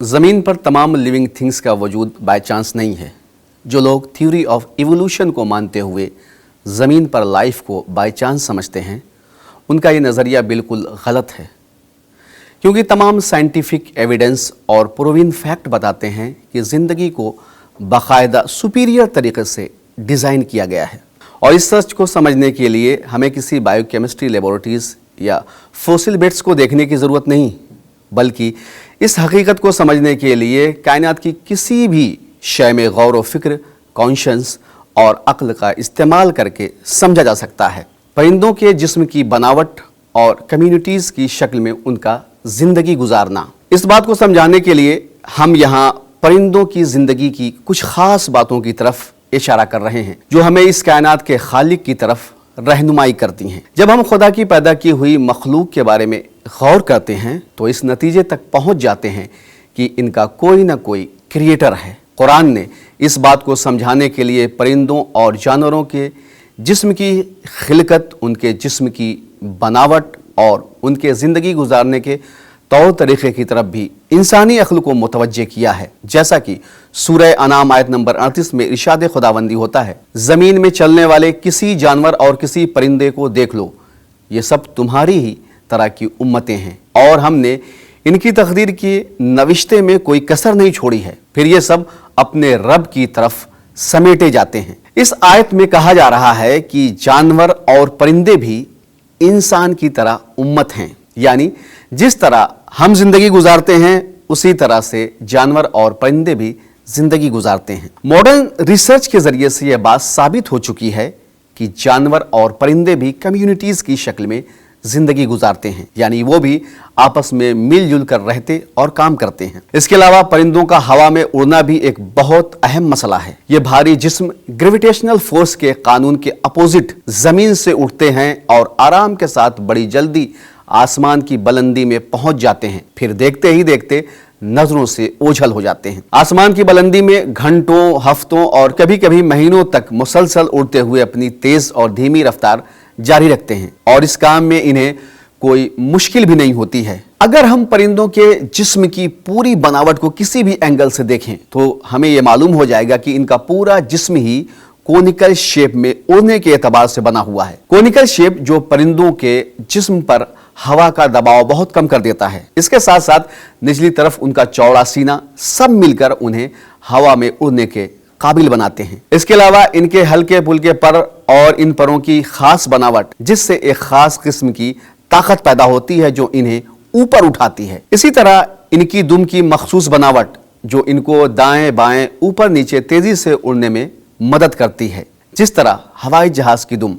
ज़मीन पर तमाम लिविंग थिंग्स का वजूद बाय चांस नहीं है। जो लोग थ्योरी ऑफ इवोल्यूशन को मानते हुए ज़मीन पर लाइफ को बाय चांस समझते हैं, उनका ये नज़रिया बिल्कुल गलत है, क्योंकि तमाम साइंटिफिक एविडेंस और प्रूवन फैक्ट बताते हैं कि ज़िंदगी को बाकायदा सुपीरियर तरीके से डिज़ाइन किया गया है। और इस सच को समझने के लिए हमें किसी बायोकेमिस्ट्री लेबोरेटरीज़ या फॉसिल बेड्स को देखने की ज़रूरत नहीं, बल्कि इस हकीकत को समझने के लिए कायनात की किसी भी शय में गौर व फिक्र, कॉन्शियस और अक्ल का इस्तेमाल करके समझा जा सकता है। परिंदों के जिस्म की बनावट और कम्युनिटीज़ की शक्ल में उनका ज़िंदगी गुजारना, इस बात को समझाने के लिए हम यहाँ परिंदों की ज़िंदगी की कुछ ख़ास बातों की तरफ इशारा कर रहे हैं, जो हमें इस कायनात के खालिक की तरफ रहनुमाई करती हैं। जब हम खुदा की पैदा की हुई मखलूक के बारे में गौर करते हैं तो इस नतीजे तक पहुंच जाते हैं कि इनका कोई ना कोई क्रिएटर है। कुरान ने इस बात को समझाने के लिए परिंदों और जानवरों के जिस्म की खिलकत, उनके जिस्म की बनावट और उनके ज़िंदगी गुजारने के तौर तरीक़े की तरफ भी इंसानी अक्ल को मुतवज्जे किया है। जैसा कि सूरह अनाम आयत नंबर 38 में इरशाद खुदाबंदी होता है, ज़मीन में चलने वाले किसी जानवर और किसी परिंदे को देख लो, ये सब तुम्हारी ही तरह की उम्मतें हैं और हमने इनकी तकदीर की नविश्ते में कोई कसर नहीं छोड़ी है, फिर ये सब अपने रब की तरफ समेटे जाते हैं। इस आयत में कहा जा रहा है कि जानवर और परिंदे भी इंसान की तरह उम्मत हैं, यानी जिस तरह हम जिंदगी गुजारते हैं उसी तरह से जानवर और परिंदे भी जिंदगी गुजारते हैं। मॉडर्न रिसर्च के जरिए से यह बात साबित हो चुकी है कि जानवर और परिंदे भी कम्युनिटीज की शक्ल में जिंदगी गुजारते हैं, यानी वो भी आपस में मिलजुल कर रहते और काम करते हैं। इसके अलावा परिंदों का हवा में उड़ना भी एक बहुत अहम मसला है। ये भारी जिस्म ग्रेविटेशनल फोर्स के कानून के अपोजिट जमीन से उठते हैं और आराम के साथ बड़ी जल्दी आसमान की बुलंदी में पहुंच जाते हैं, फिर देखते ही देखते नजरों से ओझल हो जाते हैं। आसमान की बुलंदी में घंटों, हफ्तों और कभी कभी महीनों तक मुसलसल उड़ते हुए अपनी तेज और धीमी रफ्तार जारी रखते हैं और इस काम में इन्हें कोई मुश्किल भी नहीं होती है। अगर हम परिंदों के जिस्म की पूरी बनावट को किसी भी एंगल से देखें तो हमें यह मालूम हो जाएगा कि इनका पूरा जिस्म ही कोनिकल शेप में उड़ने के एतबार से बना हुआ है। कोनिकल शेप जो परिंदों के जिस्म पर हवा का दबाव बहुत कम कर देता है। इसके साथ साथ निचली तरफ उनका चौड़ा सीना, सब मिलकर उन्हें हवा में उड़ने के काबिल बनाते हैं। इसके अलावा इनके हल्के फुल्के पर और इन परों की खास बनावट, जिससे एक खास किस्म की ताकत पैदा होती है जो इन्हें ऊपर उठाती है। इसी तरह इनकी दुम की मखसूस बनावट जो इनको दाएं बाएं ऊपर नीचे तेजी से उड़ने में मदद करती है। जिस तरह हवाई जहाज की दुम,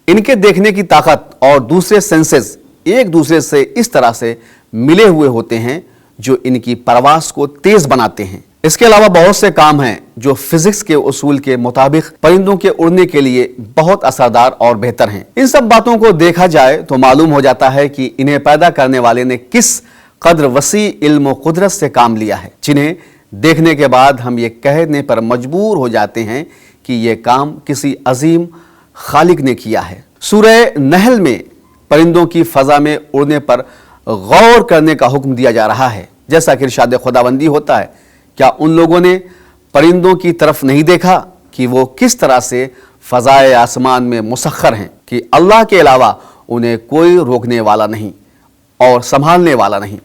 इनके देखने की ताकत और दूसरे सेंसेस एक दूसरे से इस तरह से मिले हुए होते हैं जो इनकी परवास को तेज बनाते हैं। इसके अलावा बहुत से काम हैं जो फिजिक्स के उसूल के मुताबिक परिंदों के उड़ने के लिए बहुत असरदार और बेहतर हैं। इन सब बातों को देखा जाए तो मालूम हो जाता है कि इन्हें पैदा करने वाले ने किस कद्र वसी इल्म और कुदरत से काम लिया है, जिन्हें देखने के बाद हम ये कहने पर मजबूर हो जाते हैं कि ये काम किसी अजीम खालिक ने किया है। सूरह नहल में परिंदों की फजा में उड़ने पर गौर करने का हुक्म दिया जा रहा है। जैसा कि इरशाद खुदाबंदी होता है, क्या उन लोगों ने परिंदों की तरफ नहीं देखा कि वो किस तरह से फजाए आसमान में मुसख्खर हैं, कि अल्लाह के अलावा उन्हें कोई रोकने वाला नहीं और संभालने वाला नहीं।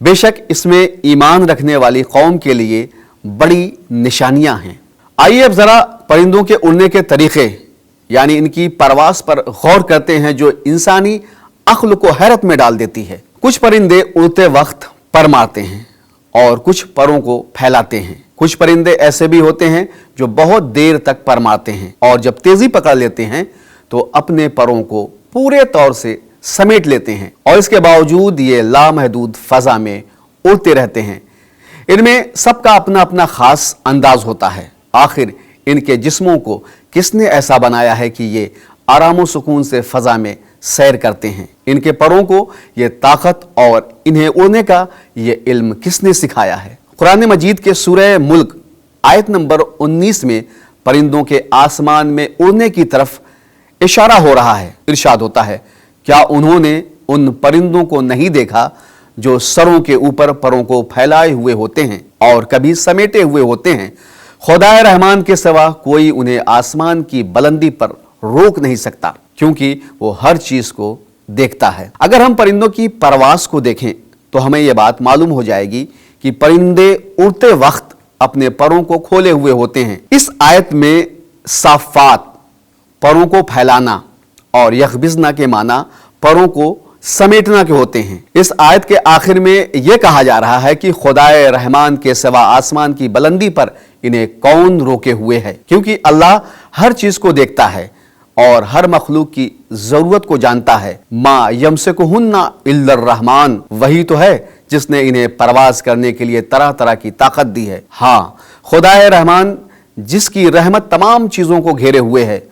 बेशक इसमें ईमान रखने वाली कौम के लिए बड़ी निशानियां हैं। आइए अब जरा परिंदों के उड़ने के तरीके यानी इनकी परवास पर गौर करते हैं जो इंसानी अक्ल को हैरत में डाल देती है। कुछ परिंदे उड़ते वक्त पर मारते हैं और कुछ परों को फैलाते हैं। कुछ परिंदे ऐसे भी होते हैं जो बहुत देर तक पर मारते हैं और जब तेजी पकड़ लेते हैं तो अपने परों को पूरे तौर से समेट लेते हैं और इसके बावजूद ये लामहदूद फजा में उड़ते रहते हैं। इनमें सबका अपना अपना खास अंदाज होता है। आखिर इनके जिस्मों को किसने ऐसा बनाया है कि ये आराम सुकून से फजा में सैर करते हैं? इनके परों को ये ताकत और इन्हें उड़ने का ये इल्म किसने सिखाया है? कुरान मजीद के सूरह मुल्क आयत नंबर 19 में परिंदों के आसमान में उड़ने की तरफ इशारा हो रहा है। इरशाद होता है, क्या उन्होंने उन परिंदों को नहीं देखा जो सरों के ऊपर परों को फैलाए हुए होते हैं और कभी समेटे हुए होते हैं। खुदाए रहमान के सिवा कोई उन्हें आसमान की बुलंदी पर रोक नहीं सकता, क्योंकि वो हर चीज को देखता है। अगर हम परिंदों की परवास को देखें तो हमें यह बात मालूम हो जाएगी कि परिंदे उड़ते वक्त अपने परों को खोले हुए होते हैं। इस आयत में साफात परों को फैलाना और यखबिजना के माना परों को समेटना के होते हैं। इस आयत के आखिर में यह कहा जा रहा है कि खुदाए रहमान के सिवा आसमान की बुलंदी पर इन्हें कौन रोके हुए है, क्योंकि अल्लाह हर चीज को देखता है और हर मखलूक की जरूरत को जानता है। मा यमसिकुहुन्ना इल्लर रहमान, वही तो है जिसने इन्हें परवाज करने के लिए तरह तरह की ताकत दी है। हाँ, खुदाए रहमान जिसकी रहमत तमाम चीजों को घेरे हुए है,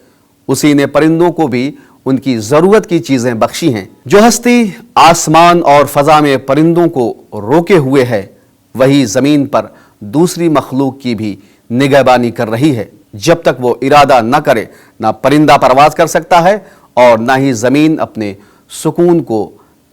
उसी ने परिंदों को भी उनकी जरूरत की चीजें बख्शी हैं। जो हस्ती आसमान और फजा में परिंदों को रोके हुए है, वही जमीन पर दूसरी मखलूक की भी निगहबानी कर रही है। जब तक वो इरादा न करे, ना परिंदा परवाज कर सकता है और ना ही जमीन अपने सुकून को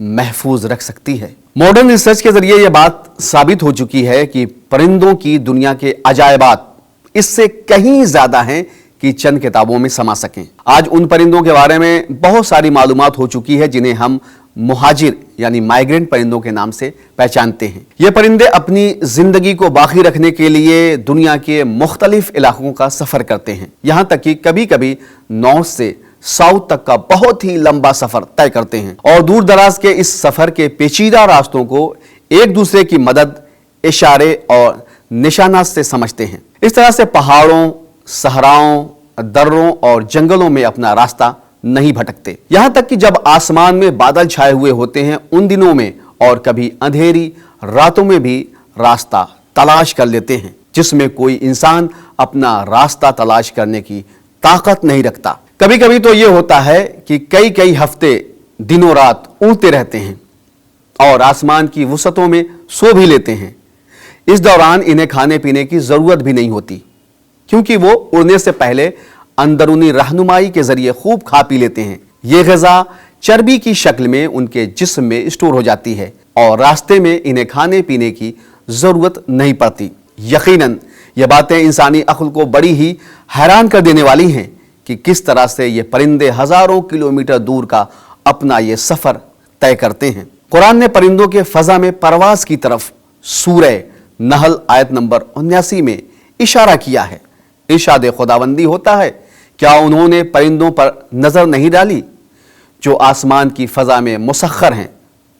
महफूज रख सकती है। मॉडर्न रिसर्च के जरिए यह बात साबित हो चुकी है कि परिंदों की दुनिया के अजायबात इससे कहीं ज्यादा हैं कि चंद किताबों में समा सकें। आज उन परिंदों के बारे में बहुत सारी मालूमात हो चुकी है जिन्हें हम मुहाजिर यानी माइग्रेंट परिंदों के नाम से पहचानते हैं। ये परिंदे अपनी जिंदगी को बाकी रखने के लिए दुनिया के मुख्तलिफ इलाकों का सफर करते हैं। यहां तक कि कभी कभी नॉर्थ से साउथ तक का बहुत ही लंबा सफर तय करते हैं और दूर दराज के इस सफर के पेचीदा रास्तों को एक दूसरे की मदद, इशारे और निशानात से समझते हैं। इस तरह से पहाड़ों, सहराओं, दर्रों और जंगलों में अपना रास्ता नहीं भटकते। यहां तक कि जब आसमान में बादल छाए हुए होते हैं, उन दिनों में और कभी अंधेरी रातों में भी रास्ता तलाश कर लेते हैं, जिसमें कोई इंसान अपना रास्ता तलाश करने की ताकत नहीं रखता। कभी कभी तो यह होता है कि कई कई हफ्ते दिनों रात उड़ते रहते हैं और आसमान की वसतों में सो भी लेते हैं। इस दौरान इन्हें खाने पीने की जरूरत भी नहीं होती, क्योंकि वो उड़ने से पहले अंदरूनी रहनुमाई के जरिए खूब खा पी लेते हैं। ये ग़िज़ा चर्बी की शक्ल में उनके जिस्म में स्टोर हो जाती है और रास्ते में इन्हें खाने पीने की जरूरत नहीं पड़ती। यकीनन ये बातें इंसानी अक्ल को बड़ी ही हैरान कर देने वाली हैं कि किस तरह से ये परिंदे हजारों किलोमीटर दूर का अपना ये सफर तय करते हैं। कुरान ने परिंदों के फजा में परवाज की तरफ सूरह नहल आयत नंबर 79 में इशारा किया है। इरशाद खुदाबंदी होता है, क्या उन्होंने परिंदों पर नजर नहीं डाली जो आसमान की फजा में मुसख्खर हैं?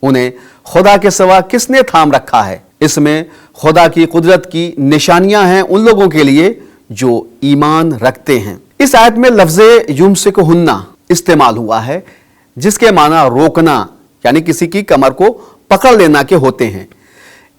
उन्हें खुदा के सिवा किसने थाम रखा है? इसमें खुदा की कुदरत की निशानियां हैं उन लोगों के लिए जो ईमान रखते हैं। इस आयत में लफ्ज़े युमसिकुहुन्ना इस्तेमाल हुआ है, जिसके माना रोकना यानी किसी की कमर को पकड़ लेना के होते हैं।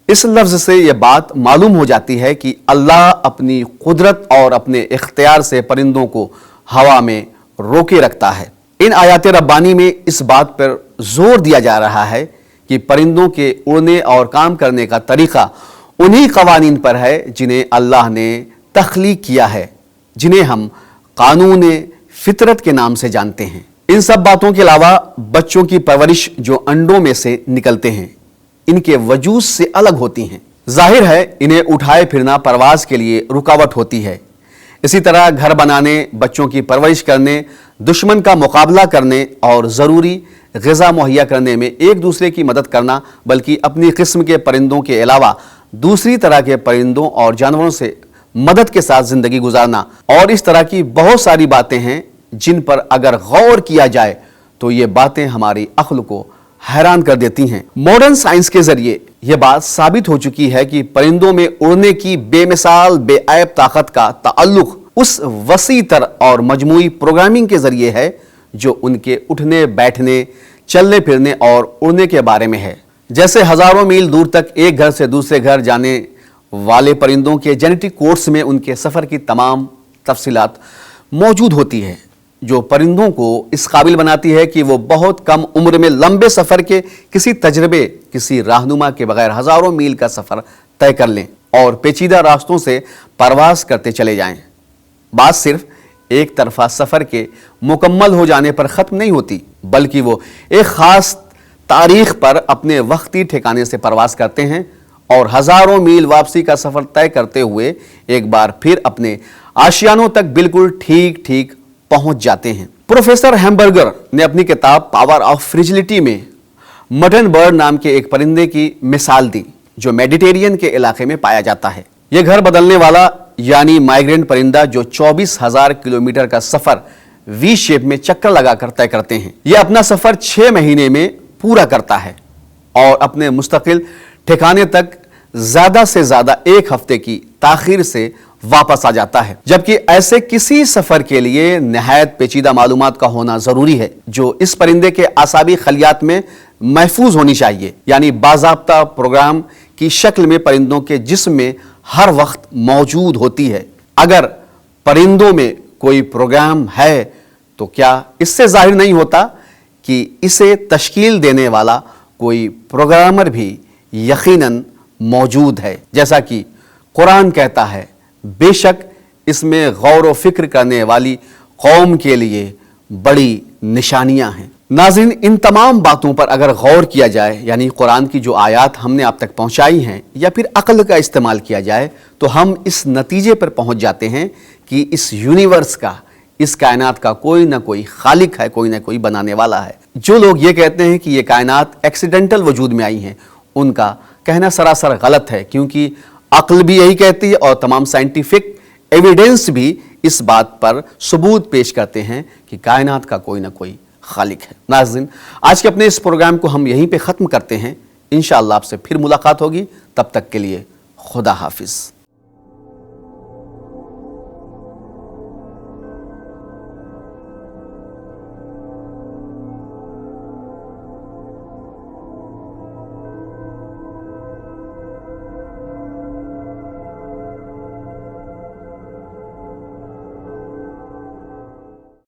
इस लफ्ज से यह बात मालूम हो जाती है कि अल्लाह अपनी कुदरत और अपने इख्तियार से परिंदों को हवा में रोके रखता है। इन आयात रब्बानी में इस बात पर जोर दिया जा रहा है कि परिंदों के उड़ने और काम करने का तरीका उन्हीं कवानीन पर है जिन्हें अल्लाह ने तख्लीक किया है, जिन्हें हम कानून फितरत के नाम से जानते हैं। इन सब बातों के अलावा बच्चों की परवरिश जो अंडों में से निकलते हैं, इनके वजूद से अलग होती हैं। जाहिर है इन्हें उठाए फिरना परवाज के लिए रुकावट होती है। इसी तरह घर बनाने, बच्चों की परवरिश करने, दुश्मन का मुकाबला करने और ज़रूरी ग़िज़ा मुहैया करने में एक दूसरे की मदद करना, बल्कि अपनी किस्म के परिंदों के अलावा दूसरी तरह के परिंदों और जानवरों से मदद के साथ ज़िंदगी गुजारना और इस तरह की बहुत सारी बातें हैं जिन पर अगर गौर किया जाए तो ये बातें हमारी अक्ल को हैरान कर देती हैं। मॉडर्न साइंस के जरिए यह बात साबित हो चुकी है कि परिंदों में उड़ने की बेमिसाल बेऐब ताकत का ताल्लुक उस वसी तर और मजमूई प्रोग्रामिंग के जरिए है जो उनके उठने, बैठने, चलने फिरने और उड़ने के बारे में है। जैसे हजारों मील दूर तक एक घर से दूसरे घर जाने वाले परिंदों के जेनेटिक कोड्स में उनके सफर की तमाम तफसीलात मौजूद होती है, जो परिंदों को इस काबिल बनाती है कि वो बहुत कम उम्र में लंबे सफर के किसी तजर्बे, किसी रहनुमा के बगैर हजारों मील का सफर तय कर लें और पेचीदा रास्तों से परवास करते चले जाएं। बात सिर्फ एक तरफा सफर के मुकम्मल हो जाने पर खत्म नहीं होती, बल्कि वो एक खास تاریخ پر اپنے وقتی ٹھکانے سے پرواز کرتے ہیں اور ہزاروں میل واپسی کا سفر طے کرتے ہوئے ایک بار پھر اپنے آشیانوں تک بالکل ٹھیک ٹھیک پہنچ جاتے ہیں۔ پروفیسر ہیمبرگر نے اپنی کتاب پاور آف فریجلٹی میں مٹن برڈ نام کے ایک پرندے کی مثال دی جو میڈیٹرینین کے علاقے میں پایا جاتا ہے۔ یہ گھر بدلنے والا یعنی مائیگرینٹ پرندہ جو 24,000 کلومیٹر کا سفر وی شیپ میں چکر لگا کر طے کرتے ہیں، یہ اپنا سفر 6 مہینے میں پورا کرتا ہے اور اپنے مستقل ٹھکانے تک زیادہ سے زیادہ 1 ہفتے کی تاخیر سے واپس آ جاتا ہے، جبکہ ایسے کسی سفر کے لیے نہایت پیچیدہ معلومات کا ہونا ضروری ہے جو اس پرندے کے اعصابی خلیات میں محفوظ ہونی چاہیے، یعنی باضابطہ پروگرام کی شکل میں پرندوں کے جسم میں ہر وقت موجود ہوتی ہے۔ اگر پرندوں میں کوئی پروگرام ہے تو کیا اس سے ظاہر نہیں ہوتا کہ اسے تشکیل دینے والا کوئی پروگرامر بھی یقیناً موجود ہے، جیسا کہ قرآن کہتا ہے، بے شک اس میں غور و فکر کرنے والی قوم کے لیے بڑی نشانیاں ہیں۔ ناظرین، ان تمام باتوں پر اگر غور کیا جائے، یعنی قرآن کی جو آیات ہم نے آپ تک پہنچائی ہیں یا پھر عقل کا استعمال کیا جائے، تو ہم اس نتیجے پر پہنچ جاتے ہیں کہ اس یونیورس کا، اس کائنات کا کوئی نہ کوئی خالق ہے، کوئی نہ کوئی بنانے والا ہے۔ جو لوگ یہ کہتے ہیں کہ یہ کائنات ایکسیڈنٹل وجود میں آئی ہیں، ان کا کہنا سراسر غلط ہے، کیونکہ عقل بھی یہی کہتی ہے اور تمام سائنٹیفک ایویڈنس بھی اس بات پر ثبوت پیش کرتے ہیں کہ کائنات کا کوئی نہ کوئی خالق ہے۔ ناظرین، آج کے اپنے اس پروگرام کو ہم یہیں پہ ختم کرتے ہیں۔ انشاءاللہ آپ سے پھر ملاقات ہوگی، تب تک کے لیے خدا حافظ۔